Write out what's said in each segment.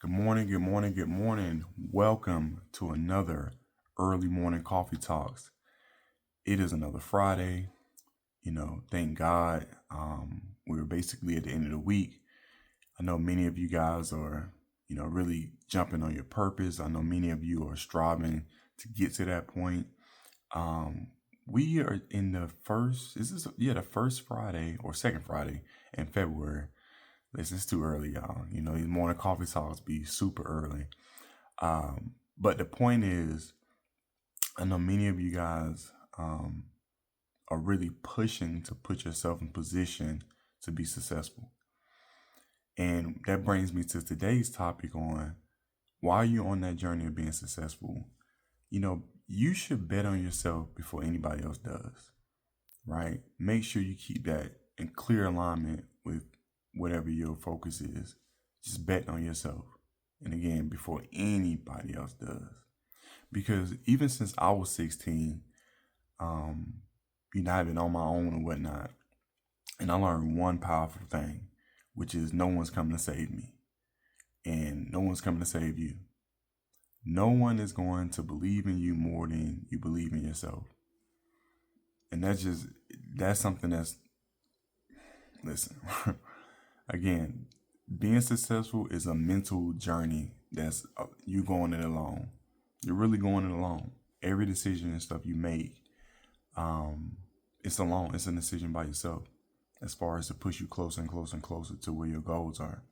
Good morning, good morning, good morning. Welcome to another early morning coffee talks. It is another Friday. Thank God. We're basically at the end of the week. I know many of you guys are, really jumping on your purpose. I know many of you are striving to get to that point. Um, we are in the first, the first Friday or second Friday in February. Listen, it's too early, y'all. These morning coffee talks be super early. But the point is, I know many of you guys are really pushing to put yourself in position to be successful. And that brings me to today's topic on why you're on that journey of being successful. You should bet on yourself before anybody else does, right? Make sure you keep that in clear alignment with whatever your focus is. Just bet on yourself. And again, before anybody else does. Because even since I was 16, um, I've been on my own and whatnot. And I learned one powerful thing, which is no one's coming to save me. And no one's coming to save you. No one is going to believe in you more than you believe in yourself. And that's something listen, again, being successful is a mental journey that's you going it alone. You're really going it alone. Every decision and stuff you make, it's alone. It's a decision by yourself as far as to push you closer and closer and closer to where your goals are.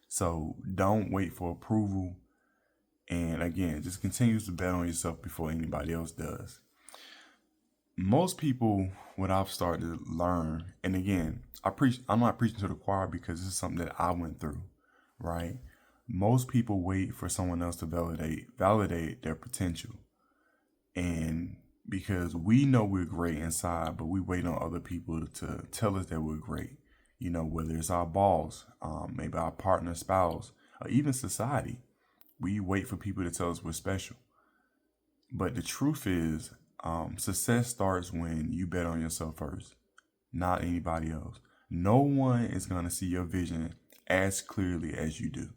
So don't wait for approval. And again, just continue to bet on yourself before anybody else does. Most people, what I've started to learn, and again, I'm not preaching to the choir because this is something that I went through, right? Most people wait for someone else to validate their potential. And because we know we're great inside, but we wait on other people to tell us that we're great. Whether it's our boss, maybe our partner, spouse, or even society, we wait for people to tell us we're special. But the truth is, success starts when you bet on yourself first, not anybody else. No one is going to see your vision as clearly as you do.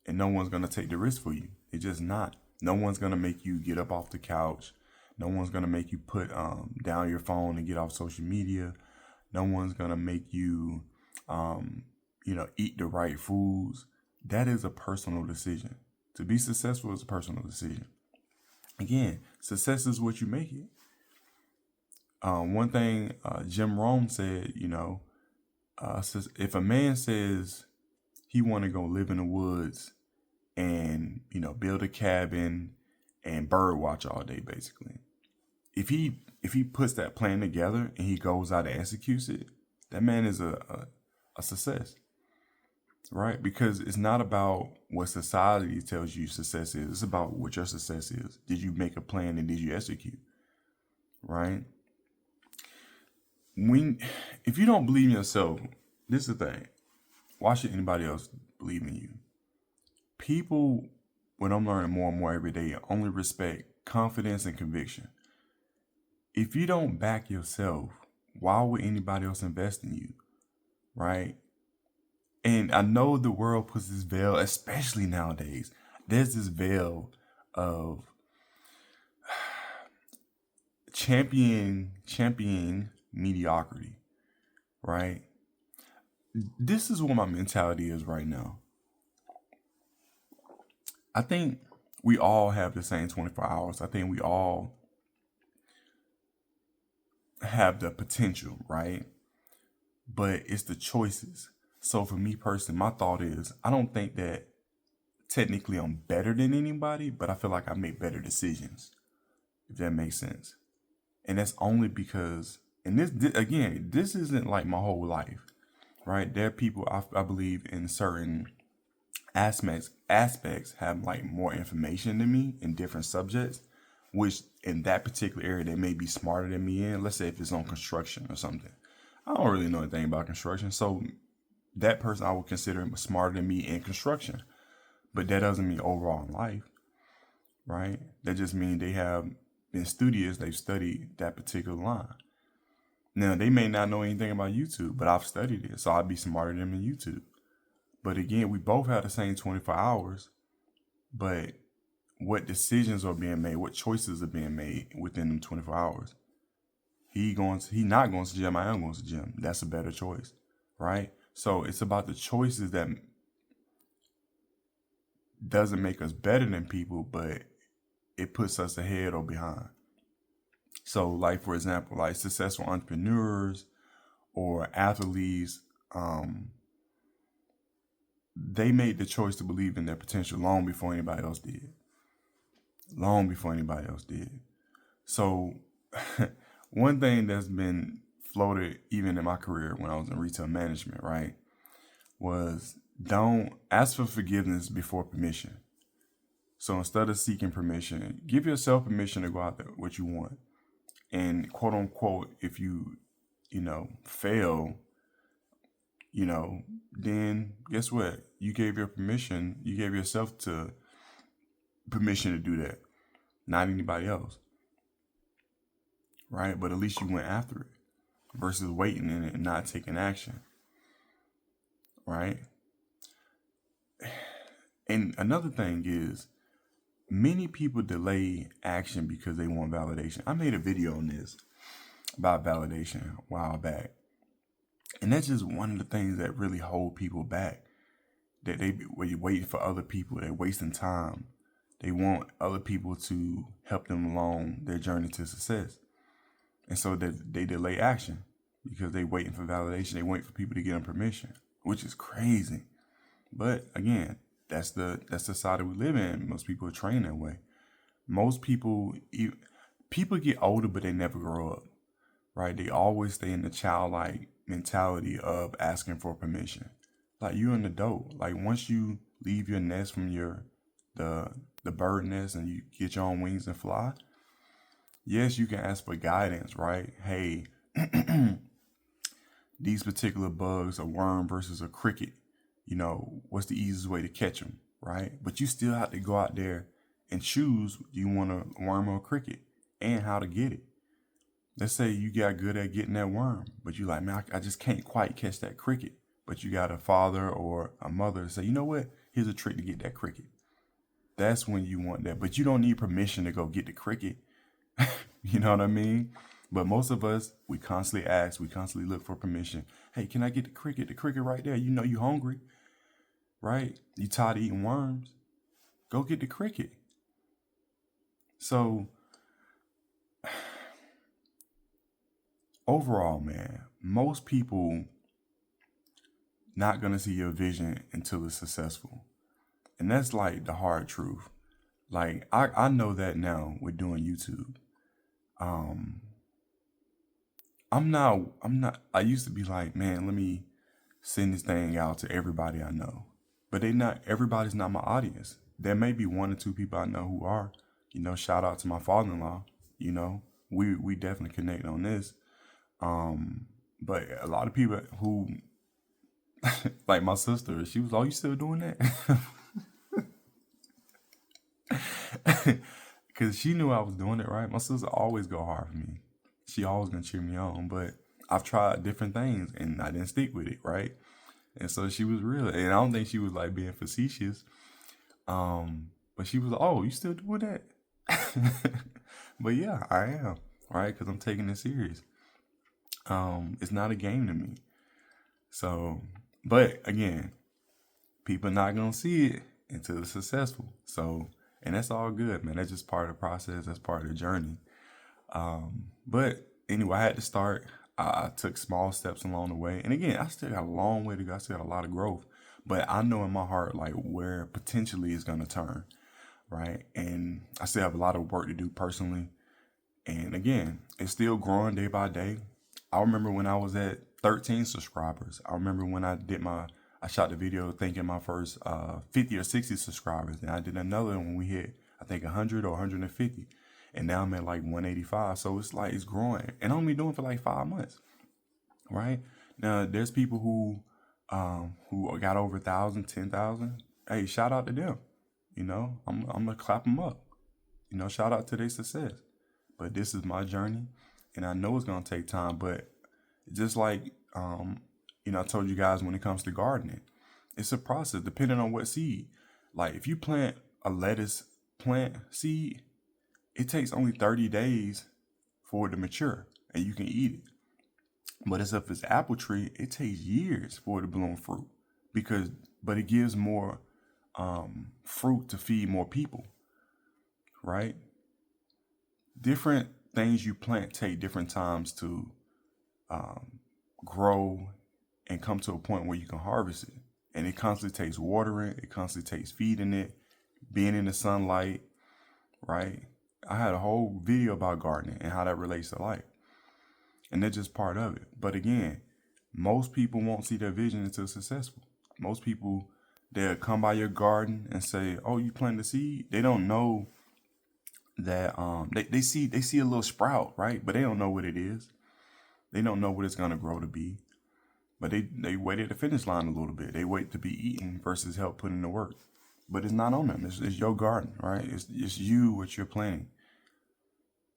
And no one's going to take the risk for you. It's just not. No one's going to make you get up off the couch. No one's going to make you put down your phone and get off social media. No one's going to make you, eat the right foods. That is a personal decision. To be successful is a personal decision. Again, success is what you make it. One thing Jim Rohn said, if a man says he want to go live in the woods and build a cabin and bird watch all day, basically, if he puts that plan together and he goes out and executes it, that man is a success, right? Because it's not about what society tells you success is. It's about what your success is. Did you make a plan and did you execute, right? If you don't believe in yourself, this is the thing. Why should anybody else believe in you? People, what I'm learning more and more every day, only respect confidence and conviction. If you don't back yourself, why would anybody else invest in you, right? And I know the world puts this veil, especially nowadays. There's this veil of championing mediocrity, right? This is what my mentality is right now. I think we all have the same 24 hours. I think we all have the potential, right? But it's the choices. So for me personally, my thought is I don't think that technically I'm better than anybody, but I feel like I make better decisions, if that makes sense. And that's only because, and this isn't like my whole life, right? There are people I believe in certain aspects have like more information than me in different subjects, which in that particular area they may be smarter than me in. Let's say if it's on construction or something. I don't really know anything about construction, so that person I would consider smarter than me in construction. But that doesn't mean overall in life, right? That just means they have been studious, they've studied that particular line. Now, they may not know anything about YouTube, but I've studied it, so I'd be smarter than them in YouTube. But again, we both have the same 24 hours, but what decisions are being made, what choices are being made within them 24 hours. He not going to gym, I am going to gym. That's a better choice, right? So it's about the choices that doesn't make us better than people, but it puts us ahead or behind. So like, for example, like successful entrepreneurs or athletes, they made the choice to believe in their potential long before anybody else did. Long before anybody else did. So one thing that's been floated even in my career when I was in retail management, right, was don't ask for forgiveness before permission. So instead of seeking permission, give yourself permission to go out there what you want. And quote unquote, if you fail, then guess what? You gave yourself permission to do that, not anybody else. Right? But at least you went after it versus waiting and not taking action. Right? And another thing is, many people delay action because they want validation. I made a video on this about validation a while back. And that's just one of the things that really hold people back. That they wait for other people. They're wasting time. They want other people to help them along their journey to success. And so they delay action because they're waiting for validation. They wait for people to give them permission, which is crazy. But again, that's the society we live in. Most people are trained that way. Most people get older, but they never grow up, right? They always stay in the childlike mentality of asking for permission. Like, you're an adult. Like, once you leave your nest from the bird nest and you get your own wings and fly, yes, you can ask for guidance, right? Hey, these particular bugs, a worm versus a cricket, what's the easiest way to catch them, right? But you still have to go out there and choose, do you want a worm or a cricket, and how to get it. Let's say you got good at getting that worm, but you like, man, I just can't quite catch that cricket. But you got a father or a mother to say, you know what? Here's a trick to get that cricket. That's when you want that. But you don't need permission to go get the cricket. You know what I mean? But most of us, we constantly ask, we constantly look for permission. Hey, can I get the cricket? The cricket right there. You know you hungry, right? You tired of eating worms. Go get the cricket. So overall, man, most people not going to see your vision until it's successful. And that's like the hard truth. Like, I know that now with doing YouTube. I used to be like, man, let me send this thing out to everybody I know. But everybody's not my audience. There may be one or two people I know who are. Shout out to my father-in-law. We definitely connect on this. But a lot of people who, like my sister, she was, oh, you still doing that? Because she knew I was doing it, right? My sister always go hard for me. She always gonna cheer me on. But I've tried different things and I didn't stick with it, right? And so she was real. And I don't think she was like being facetious. But she was like, oh, you still doing that? But yeah, I am, right? Because I'm taking it serious. It's not a game to me. So, but again, people not gonna see it until it's successful. So, and that's all good, man. That's just part of the process. That's part of the journey. But anyway, I had to start. I took small steps along the way. And again, I still got a long way to go. I still got a lot of growth. But I know in my heart, like, where potentially is going to turn, right? And I still have a lot of work to do personally. And again, it's still growing day by day. I remember when I was at 13 subscribers. I remember when I shot the video thinking my first 50 or 60 subscribers. And I did another when we hit, I think, 100 or 150. And now I'm at like 185. So it's like, it's growing. And I'm only doing it for like 5 months, right? Now, there's people who got over 1,000, 10,000. Hey, shout out to them. I'm going to clap them up. Shout out to their success. But this is my journey. And I know it's going to take time. But just like, I told you guys when it comes to gardening, It's a process depending on what seed. Like if you plant a lettuce plant seed, it takes only 30 days for it to mature and you can eat it. But as if it's apple tree, it takes years for it to bloom fruit but it gives more fruit to feed more people, right? Different things you plant take different times to grow and come to a point where you can harvest it. And it constantly takes watering, it constantly takes feeding it, being in the sunlight, right? I had a whole video about gardening and how that relates to life. And that's just part of it. But again, most people won't see their vision until successful. Most people, they'll come by your garden and say, "Oh, you planted a seed." They don't know that they see a little sprout, right? But they don't know what it is. They don't know what it's gonna grow to be. But they wait at the finish line a little bit. They wait to be eaten versus help put in the work. But it's not on them. It's your garden, right? It's you, what you're planting.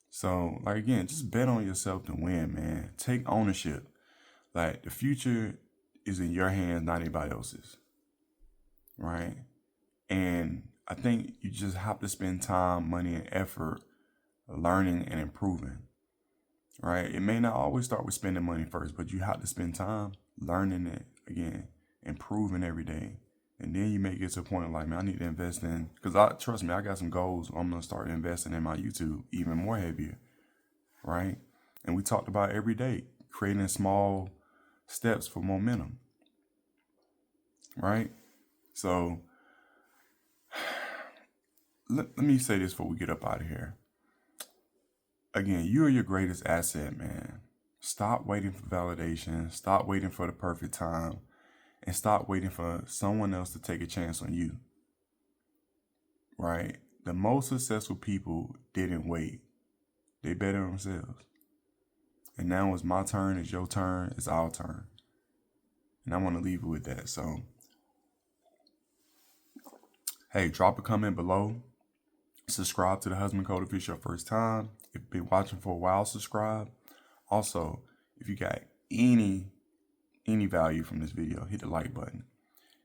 So, like, again, just bet on yourself to win, man. Take ownership. Like, the future is in your hands, not anybody else's, right? And I think you just have to spend time, money, and effort learning and improving, right? It may not always start with spending money first, but you have to spend time learning it, again, improving every day. And then you may get to a point like, man, I need to invest in, because trust me, I got some goals. I'm going to start investing in my YouTube even more heavier, right? And we talked about every day, creating small steps for momentum, right? So let me say this before we get up out of here. Again, you are your greatest asset, man. Stop waiting for validation. Stop waiting for the perfect time. And stop waiting for someone else to take a chance on you, right? The most successful people didn't wait. They bet on themselves. And now it's my turn, it's your turn, it's our turn. And I want to leave it with that. So, hey, drop a comment below. Subscribe to The Husband Code if it's your first time. If you've been watching for a while, subscribe. Also, if you got any value from this video, hit the like button.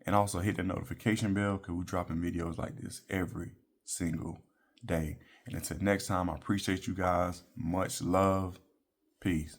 And also hit the notification bell because we're dropping videos like this every single day. And until next time, I appreciate you guys. Much love. Peace.